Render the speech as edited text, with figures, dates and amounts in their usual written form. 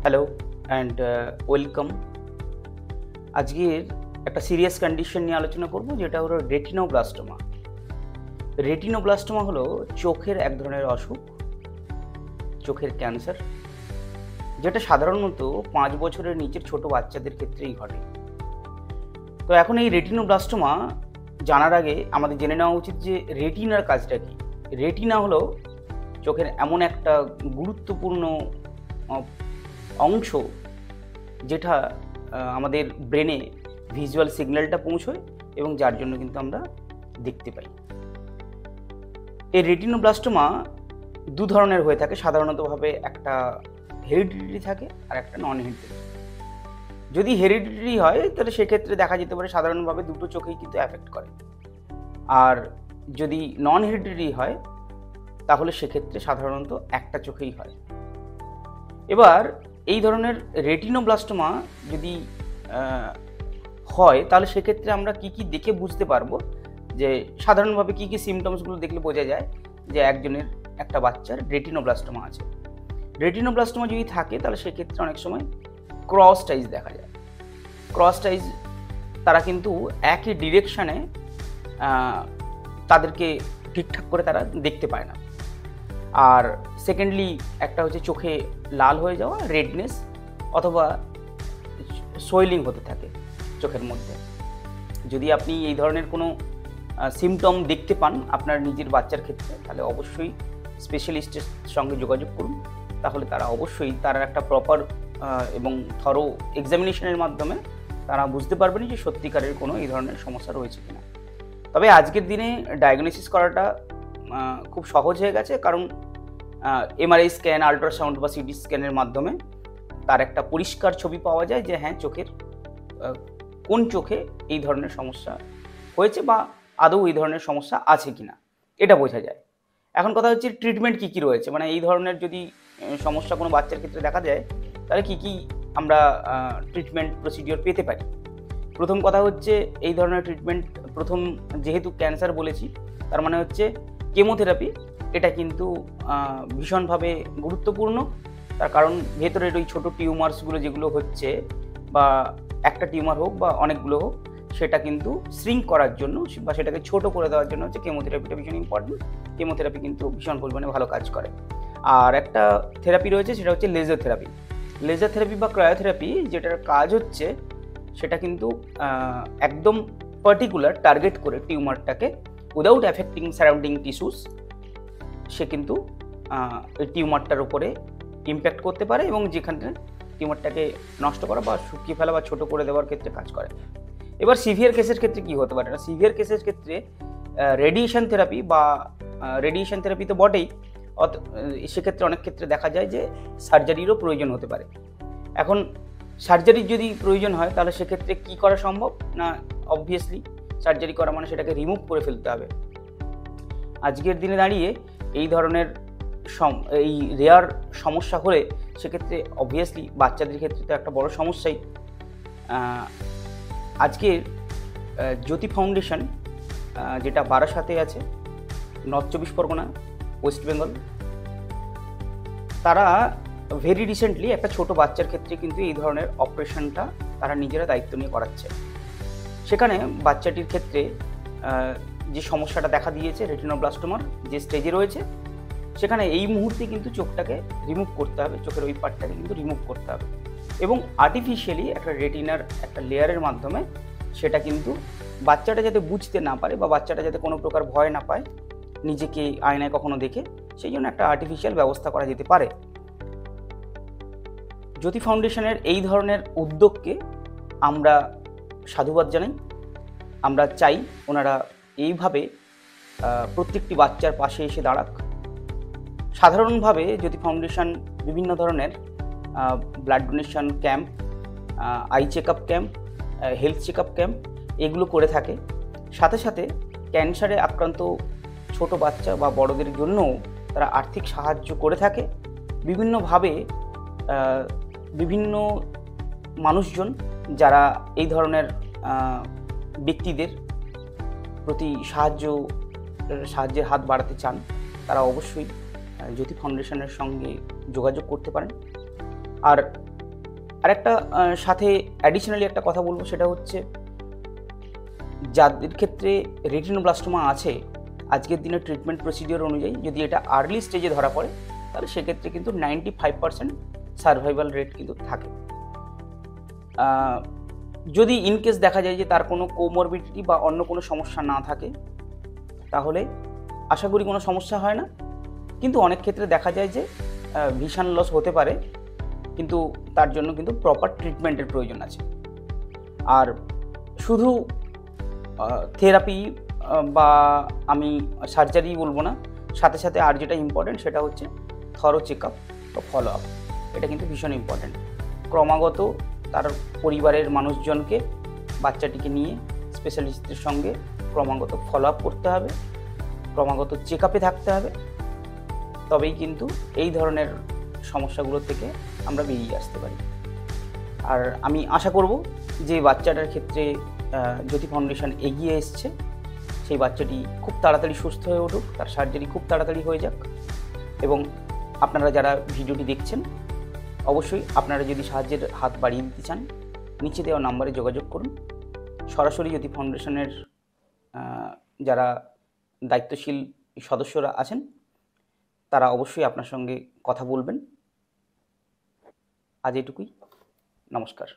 Hello and welcome. আজকের একটা serious condition নিয়ে আলোচনা করব, যেটা হলো রেটিনোব্লাস্টোমা। রেটিনোব্লাস্টোমা হলো চোখের এক ধরনের অসুখ, চোখের ক্যান্সার, যেটা সাধারণত 5 বছরের নিচের ছোট বাচ্চাদের ক্ষেত্রেই ঘটে। তো এখন এই রেটিনোব্লাস্টোমা জানার আগে আমাদের জেনে নেওয়া উচিত যে রেটিনার কাজটা কী। রেটিনা হলো চোখের এমন একটা গুরুত্বপূর্ণ অংশ যেটা আমাদের ব্রেনে ভিজুয়াল সিগন্যালটা পৌঁছয় এবং যার জন্য কিন্তু আমরা দেখতে পাই। এই রেটিনোব্লাস্টোমা দু ধরনের হয়ে থাকে সাধারণতভাবে, একটা হেরিডিটারি থাকে আর একটা নন হেরিডিটারি। যদি হেরিডিটারি হয় তাহলে সেক্ষেত্রে দেখা যেতে পারে সাধারণভাবে দুটো চোখেই কিন্তু অ্যাফেক্ট করে, আর যদি নন হেরিডিটারি হয় তাহলে সেক্ষেত্রে সাধারণত একটা চোখেই হয়। এবার এই ধরনের রেটিনোব্লাস্টোমা যদি হয় তাহলে সেক্ষেত্রে আমরা কি কি দেখে বুঝতে পারবো, যে সাধারণভাবে কি কি সিমটমসগুলো দেখলে বোঝা যায় যে একজনের, একটা বাচ্চার রেটিনোব্লাস্টোমা আছে। রেটিনোব্লাস্টোমা যদি থাকে তাহলে সেক্ষেত্রে অনেক সময় ক্রস টাইজ দেখা যায়। ক্রস টাইজ, তারা কিন্তু একই ডিরেকশানে তাদেরকে ঠিকঠাক করে তারা দেখতে পায় না। আর সেকেন্ডলি একটা হচ্ছে চোখে লাল হয়ে যাওয়া, রেডনেস, অথবা সোয়েলিং হতে থাকে চোখের মধ্যে। যদি আপনি এই ধরনের কোনো সিমটম দেখতে পান আপনার নিজের বাচ্চার ক্ষেত্রে, তাহলে অবশ্যই স্পেশালিস্টের সঙ্গে যোগাযোগ করুন। তাহলে তারা অবশ্যই তার একটা প্রপার এবং থরো এক্সামিনেশনের মাধ্যমে তারা বুঝতে পারবেন যে সত্যিকারের কোনো এই ধরনের সমস্যা রয়েছে কিনা। তবে আজকের দিনে ডায়াগনোসিস করাটা খুব সহজ হয়ে গেছে, কারণ এমআরআই স্ক্যান, আল্ট্রাসাউন্ড বা সিটি স্ক্যানের মাধ্যমে তার একটা পরিষ্কার ছবি পাওয়া যায় যে হ্যাঁ, চোখের কোন চোখে এই ধরনের সমস্যা হয়েছে বা আদৌ এই ধরনের সমস্যা আছে কিনা এটা বোঝা যায়। এখন কথা হচ্ছে ট্রিটমেন্ট কী কী রয়েছে, মানে এই ধরনের যদি সমস্যা কোনো বাচ্চার ক্ষেত্রে দেখা যায় তাহলে কী কী আমরা ট্রিটমেন্ট প্রসিডিওর পেতে পারি। প্রথম কথা হচ্ছে এই ধরনের ট্রিটমেন্ট, প্রথম যেহেতু ক্যান্সার বলেছি তার মানে হচ্ছে কেমোথেরাপি। এটা কিন্তু ভীষণভাবে গুরুত্বপূর্ণ, তার কারণ ভেতরের ওই ছোটো টিউমার্সগুলো যেগুলো হচ্ছে, বা একটা টিউমার হোক বা অনেকগুলো হোক, সেটা কিন্তু শ্রিঙ্ক করার জন্য বা সেটাকে ছোট করে দেওয়ার জন্য হচ্ছে কেমোথেরাপিটা ভীষণ ইম্পর্টেন্ট। কেমোথেরাপি কিন্তু ভীষণ পরিমাণে ভালো কাজ করে। আর একটা থেরাপি রয়েছে, সেটা হচ্ছে লেজার থেরাপি। লেজার থেরাপি বা ক্রায়োথেরাপি, যেটার কাজ হচ্ছে সেটা কিন্তু একদম পার্টিকুলার টার্গেট করে টিউমারটাকে উইদাউট অ্যাফেক্টিং সারাউন্ডিং টিস্যুস, সে কিন্তু ওই টিউমারটার উপরে ইম্প্যাক্ট করতে পারে এবং যেখানে টিউমারটাকে নষ্ট করা বা শুকিয়ে ফেলা বা ছোটো করে দেওয়ার ক্ষেত্রে কাজ করে। এবার সিভিয়ার কেসের ক্ষেত্রে কী হতে পারে না, সিভিয়ার কেসের ক্ষেত্রে রেডিয়েশন থেরাপি বা রেডিয়েশন থেরাপি তো বটেই, সেক্ষেত্রে অনেক ক্ষেত্রে দেখা যায় যে সার্জারিরও প্রয়োজন হতে পারে। এখন সার্জারির যদি প্রয়োজন হয় তাহলে সেক্ষেত্রে কী করা সম্ভব না, অবভিয়াসলি সার্জারি করা মানে সেটাকে রিমুভ করে ফেলতে হবে। আজকের দিনে দাঁড়িয়ে এই ধরনের এই রেয়ার সমস্যা হলে সেক্ষেত্রে অবভিয়াসলি বাচ্চাদের ক্ষেত্রে তো একটা বড় সমস্যাই। আজকের জ্যোতি ফাউন্ডেশন, যেটা বারাসাতে আছে, নর্থ 24 পরগনা, ওয়েস্ট বেঙ্গল, তারা ভেরি রিসেন্টলি একটা ছোট বাচ্চার ক্ষেত্রে কিন্তু এই ধরনের অপারেশনটা তারা নিজেরা দায়িত্ব নিয়ে করাচ্ছে। সেখানে বাচ্চাটির ক্ষেত্রে যে সমস্যাটা দেখা দিয়েছে, রেটিনোব্লাস্টোমার যে স্টেজে রয়েছে, সেখানে এই মুহূর্তে কিন্তু চোখটাকে রিমুভ করতে হবে, চোখের ওই পার্টটাকে কিন্তু রিমুভ করতে হবে এবং আর্টিফিশিয়ালি একটা রেটিনার একটা লেয়ারের মাধ্যমে সেটা কিন্তু বাচ্চাটা যাতে বুঝতে না পারে বা বাচ্চাটা যাতে কোনো প্রকার ভয় না পায় নিজেকে আয়নায় কখনো দেখে, সেই জন্য একটা আর্টিফিশিয়াল ব্যবস্থা করা যেতে পারে। জ্যোতি ফাউন্ডেশনের এই ধরনের উদ্যোগকে আমরা সাধুবাদ জানাই। আমরা চাই ওনারা এইভাবে প্রত্যেকটি বাচ্চার পাশে এসে দাঁড়াক। সাধারণভাবে জ্যোতি ফাউন্ডেশন বিভিন্ন ধরনের blood donation camp, eye check up camp, health check up camp এগুলো করে থাকে। সাথে সাথে ক্যান্সারে আক্রান্ত ছোট বাচ্চা বা বড়দের জন্যও তারা আর্থিক সাহায্য করে থাকে। বিভিন্নভাবে বিভিন্ন মানুষজন যারা এই ধরনের ব্যক্তিদের প্রতি সাহায্যের হাত বাড়াতে চান, তারা অবশ্যই জ্যোতি ফাউন্ডেশনের সঙ্গে যোগাযোগ করতে পারেন। আর আর একটা সাথে অ্যাডিশনালি একটা কথা বলবো, সেটা হচ্ছে যাদের ক্ষেত্রে রেটিনোব্লাস্টোমা আছে, আজকের দিনে ট্রিটমেন্ট প্রসিডিওর অনুযায়ী যদি এটা আর্লি স্টেজে ধরা পড়ে, তাহলে সেক্ষেত্রে কিন্তু 95% সার্ভাইভাল রেট কিন্তু থাকে। যদি ইনকেস দেখা যায় যে তার কোনো কোমরবিডিটি বা অন্য কোনো সমস্যা না থাকে, তাহলে আশা করি কোনো সমস্যা হয় না। কিন্তু অনেক ক্ষেত্রে দেখা যায় যে ভিশন লস হতে পারে, কিন্তু তার জন্য কিন্তু প্রপার ট্রিটমেন্টের প্রয়োজন আছে। আর শুধু থেরাপি বা আমি সার্জারি বলবো না, সাথে সাথে আর যেটা ইম্পর্টেন্ট সেটা হচ্ছে থরো চেক আপ বা ফলো আপ। এটা কিন্তু ভীষণ ইম্পর্টেন্ট। ক্রমাগত তার পরিবারের মানুষজনকে বাচ্চাটিকে নিয়ে স্পেশালিস্টদের সঙ্গে ক্রমাগত ফলো আপ করতে হবে, ক্রমাগত চেক আপে থাকতে হবে, তবেই কিন্তু এই ধরনের সমস্যাগুলো থেকে আমরা বেরিয়ে আসতে পারি। আর আমি আশা করব যে বাচ্চাটার ক্ষেত্রে জ্যোতি ফাউন্ডেশন এগিয়ে এসছে, সেই বাচ্চাটি খুব তাড়াতাড়ি সুস্থ হয়ে উঠুক, তার সার্জারি খুব তাড়াতাড়ি হয়ে যাক। এবং আপনারা যারা ভিডিওটি দেখছেন, অবশ্যই আপনারা যদি সাহায্যের হাত বাড়িয়ে দিতে চান, নিচে দেওয়া নাম্বারে যোগাযোগ করুন। সরাসরি জ্যোতি ফাউন্ডেশনের যারা দায়িত্বশীল সদস্যরা আছেন, তারা অবশ্যই আপনার সঙ্গে কথা বলবেন। আজ এটুকুই, নমস্কার।